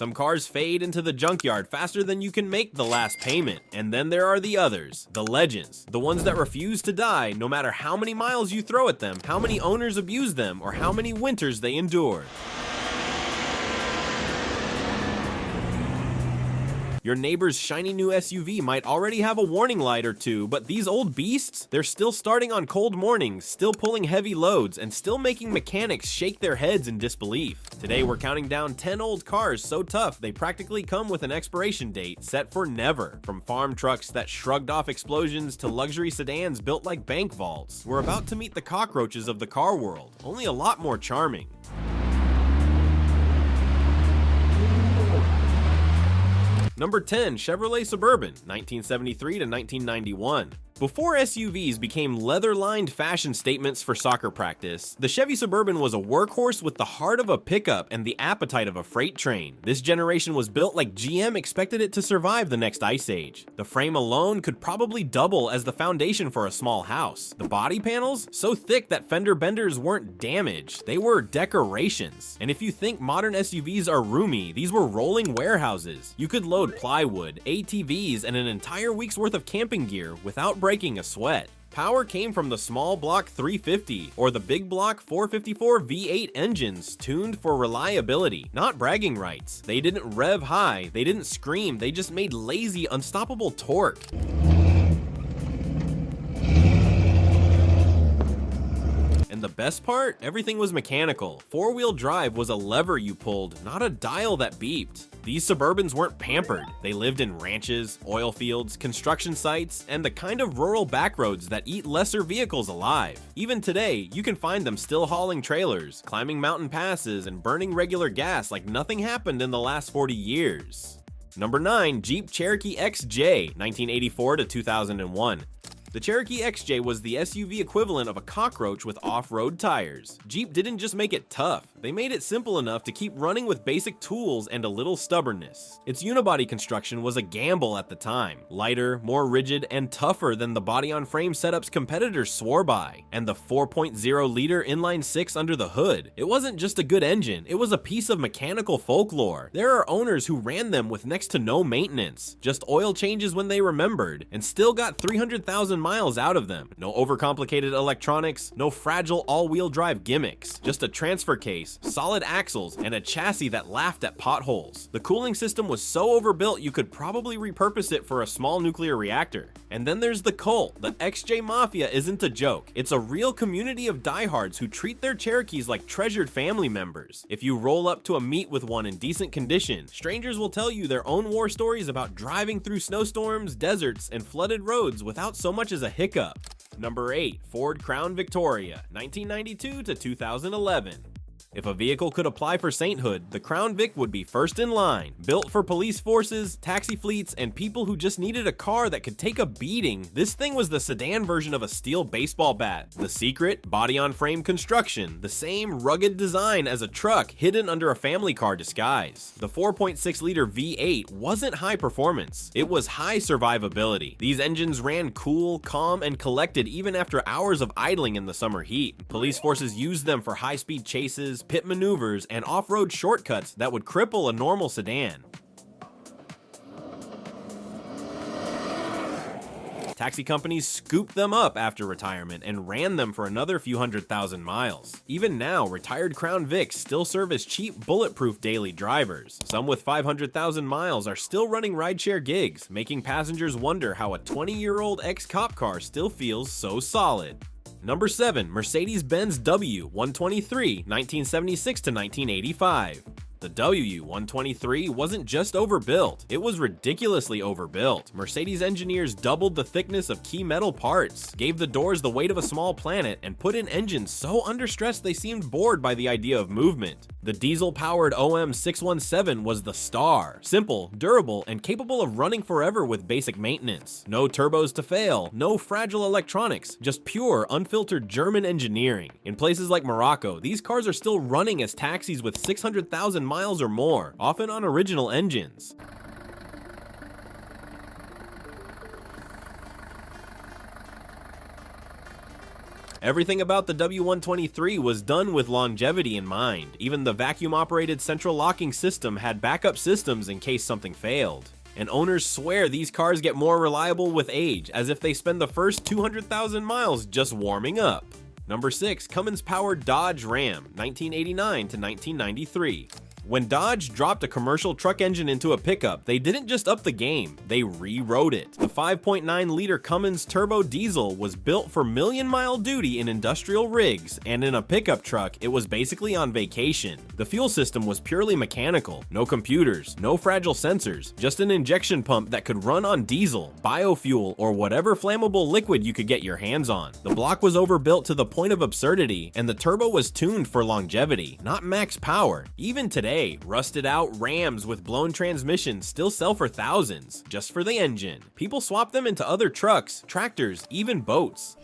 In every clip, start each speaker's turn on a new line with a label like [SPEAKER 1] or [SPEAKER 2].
[SPEAKER 1] Some cars fade into the junkyard faster than you can make the last payment. And then there are the others, the legends, the ones that refuse to die no matter how many miles you throw at them, how many owners abuse them, or how many winters they endured. Your neighbor's shiny new SUV might already have a warning light or two, but these old beasts, they're still starting on cold mornings, still pulling heavy loads, and still making mechanics shake their heads in disbelief. Today we're counting down 10 old cars so tough they practically come with an expiration date set for never. From farm trucks that shrugged off explosions to luxury sedans built like bank vaults, we're about to meet the cockroaches of the car world, only a lot more charming. Number 10, Chevrolet Suburban, 1973 to 1991. Before SUVs became leather-lined fashion statements for soccer practice, the Chevy Suburban was a workhorse with the heart of a pickup and the appetite of a freight train. This generation was built like GM expected it to survive the next ice age. The frame alone could probably double as the foundation for a small house. The body panels? So thick that fender benders weren't damage, they were decorations. And if you think modern SUVs are roomy, these were rolling warehouses. You could load plywood, ATVs, and an entire week's worth of camping gear without breaking a sweat. Power came from the small block 350 or the big block 454 V8 engines tuned for reliability, not bragging rights. They didn't rev high, they didn't scream, they just made lazy, unstoppable torque. And the best part? Everything was mechanical. Four-wheel drive was a lever you pulled, not a dial that beeped. These Suburbans weren't pampered. They lived in ranches, oil fields, construction sites, and the kind of rural backroads that eat lesser vehicles alive. Even today, you can find them still hauling trailers, climbing mountain passes, and burning regular gas like nothing happened in the last 40 years. Number 9, Jeep Cherokee XJ, 1984 to 2001. The Cherokee XJ was the SUV equivalent of a cockroach with off-road tires. Jeep didn't just make it tough, they made it simple enough to keep running with basic tools and a little stubbornness. Its unibody construction was a gamble at the time, lighter, more rigid, and tougher than the body-on-frame setup's competitors swore by. And the 4.0-liter inline-six under the hood. It wasn't just a good engine, it was a piece of mechanical folklore. There are owners who ran them with next to no maintenance, just oil changes when they remembered, and still got 300,000 miles out of them. No overcomplicated electronics, no fragile all-wheel drive gimmicks, just a transfer case, solid axles, and a chassis that laughed at potholes. The cooling system was so overbuilt you could probably repurpose it for a small nuclear reactor. And then there's the cult. The XJ Mafia isn't a joke. It's a real community of diehards who treat their Cherokees like treasured family members. If you roll up to a meet with one in decent condition, strangers will tell you their own war stories about driving through snowstorms, deserts, and flooded roads without so much as a hiccup. Number 8, Ford Crown Victoria, 1992 to 2011. If a vehicle could apply for sainthood, the Crown Vic would be first in line. Built for police forces, taxi fleets, and people who just needed a car that could take a beating, this thing was the sedan version of a steel baseball bat. The secret? Body-on-frame construction, the same rugged design as a truck hidden under a family car disguise. The 4.6-liter V8 wasn't high performance, it was high survivability. These engines ran cool, calm, and collected even after hours of idling in the summer heat. Police forces used them for high-speed chases, pit maneuvers, and off-road shortcuts that would cripple a normal sedan. Taxi companies scooped them up after retirement and ran them for another few 100,000 miles. Even now, retired Crown Vics still serve as cheap, bulletproof daily drivers. Some with 500,000 miles are still running rideshare gigs, making passengers wonder how a 20-year-old ex-cop car still feels so solid. Number 7, Mercedes-Benz W123, 1976 to 1985. The W123 wasn't just overbuilt, it was ridiculously overbuilt. Mercedes engineers doubled the thickness of key metal parts, gave the doors the weight of a small planet, and put in engines so understressed they seemed bored by the idea of movement. The diesel-powered OM617 was the star, simple, durable, and capable of running forever with basic maintenance. No turbos to fail, no fragile electronics, just pure, unfiltered German engineering. In places like Morocco, these cars are still running as taxis with 600,000 miles or more, often on original engines. Everything about the W123 was done with longevity in mind. Even the vacuum-operated central locking system had backup systems in case something failed. And owners swear these cars get more reliable with age, as if they spend the first 200,000 miles just warming up. Number 6. Cummins-powered Dodge Ram, 1989 to 1993. When Dodge dropped a commercial truck engine into a pickup, they didn't just up the game, they rewrote it. The 5.9-liter Cummins turbo diesel was built for million-mile duty in industrial rigs, and in a pickup truck, it was basically on vacation. The fuel system was purely mechanical, no computers, no fragile sensors, just an injection pump that could run on diesel, biofuel, or whatever flammable liquid you could get your hands on. The block was overbuilt to the point of absurdity, and the turbo was tuned for longevity, not max power. Even today, rusted out Rams with blown transmissions still sell for thousands, just for the engine. People swap them into other trucks, tractors, even boats.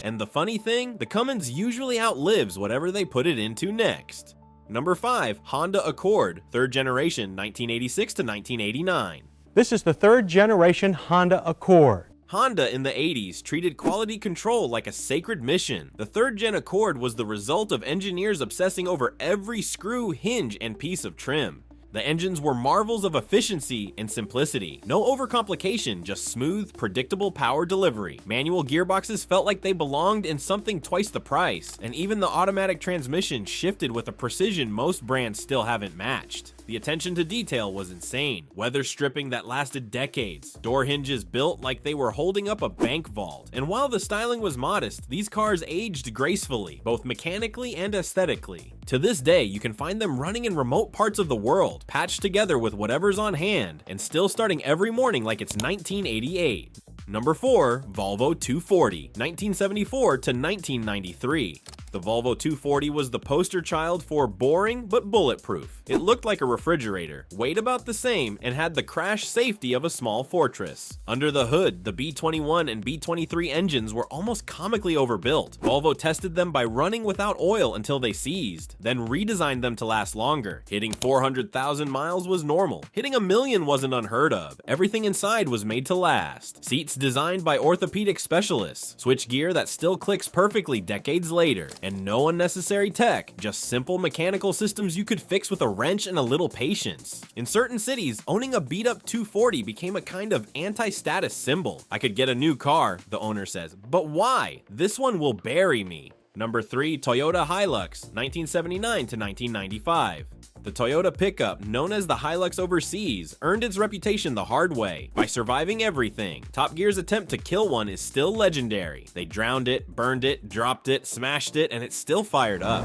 [SPEAKER 1] And the funny thing, the Cummins usually outlives whatever they put it into next. Number 5. Honda Accord, 3rd generation, 1986 to 1989.
[SPEAKER 2] This is the 3rd generation Honda Accord.
[SPEAKER 1] Honda in the 80s treated quality control like a sacred mission. The 3rd gen Accord was the result of engineers obsessing over every screw, hinge, and piece of trim. The engines were marvels of efficiency and simplicity. No overcomplication, just smooth, predictable power delivery. Manual gearboxes felt like they belonged in something twice the price, and even the automatic transmission shifted with a precision most brands still haven't matched. The attention to detail was insane. Weather stripping that lasted decades. Door hinges built like they were holding up a bank vault. And while the styling was modest, these cars aged gracefully, both mechanically and aesthetically. To this day, you can find them running in remote parts of the world, patched together with whatever's on hand, and still starting every morning like it's 1988. Number 4. Volvo 240, 1974 to 1993. The Volvo 240 was the poster child for boring but bulletproof. It looked like a refrigerator, weighed about the same, and had the crash safety of a small fortress. Under the hood, the B21 and B23 engines were almost comically overbuilt. Volvo tested them by running without oil until they seized, then redesigned them to last longer. Hitting 400,000 miles was normal. Hitting a million wasn't unheard of. Everything inside was made to last. Seats designed by orthopedic specialists. Switchgear that still clicks perfectly decades later. And no unnecessary tech, just simple mechanical systems you could fix with a wrench and a little patience. In certain cities, owning a beat-up 240 became a kind of anti-status symbol. I could get a new car, the owner says, but why? This one will bury me. Number 3. Toyota Hilux, 1979 to 1995. The Toyota pickup, known as the Hilux overseas, earned its reputation the hard way, by surviving everything. Top Gear's attempt to kill one is still legendary. They drowned it, burned it, dropped it, smashed it, and it's still fired up.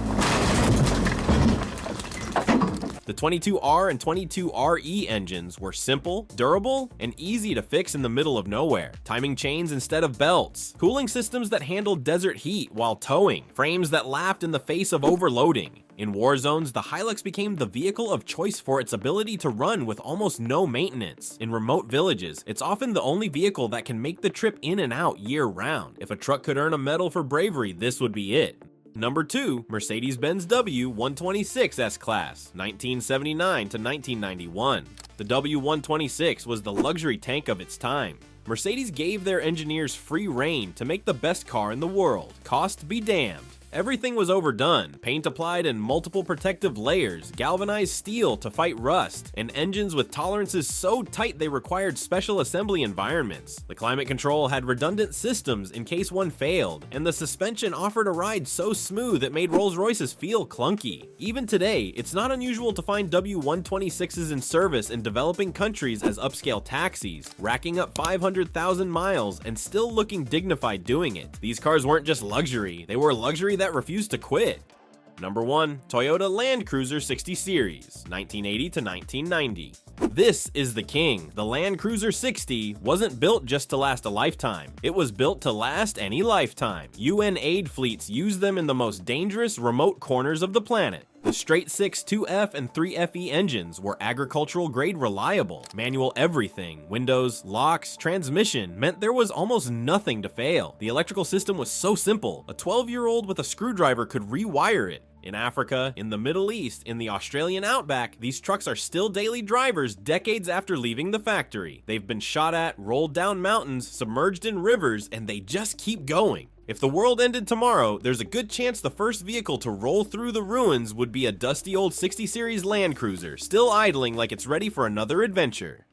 [SPEAKER 1] The 22R and 22RE engines were simple, durable, and easy to fix in the middle of nowhere. Timing chains instead of belts. Cooling systems that handled desert heat while towing. Frames that laughed in the face of overloading. In war zones, the Hilux became the vehicle of choice for its ability to run with almost no maintenance. In remote villages, it's often the only vehicle that can make the trip in and out year-round. If a truck could earn a medal for bravery, this would be it. Number 2. Mercedes-Benz W126 S-Class, 1979 to 1991. The W126 was the luxury tank of its time. Mercedes gave their engineers free rein to make the best car in the world. Cost be damned. Everything was overdone, paint applied in multiple protective layers, galvanized steel to fight rust, and engines with tolerances so tight they required special assembly environments. The climate control had redundant systems in case one failed, and the suspension offered a ride so smooth it made Rolls-Royces feel clunky. Even today, it's not unusual to find W126s in service in developing countries as upscale taxis, racking up 500,000 miles and still looking dignified doing it. These cars weren't just luxury, they were luxury that refused to quit. Number 1. Toyota Land Cruiser 60 Series, 1980 to 1990. This is the king. The Land Cruiser 60 wasn't built just to last a lifetime. It was built to last any lifetime. UN aid fleets used them in the most dangerous remote corners of the planet. The straight 6 2F and 3FE engines were agricultural grade reliable. Manual everything, windows, locks, transmission meant there was almost nothing to fail. The electrical system was so simple, a 12-year-old with a screwdriver could rewire it. In Africa, in the Middle East, in the Australian outback, these trucks are still daily drivers decades after leaving the factory. They've been shot at, rolled down mountains, submerged in rivers, and they just keep going. If the world ended tomorrow, there's a good chance the first vehicle to roll through the ruins would be a dusty old 60 Series Land Cruiser, still idling like it's ready for another adventure.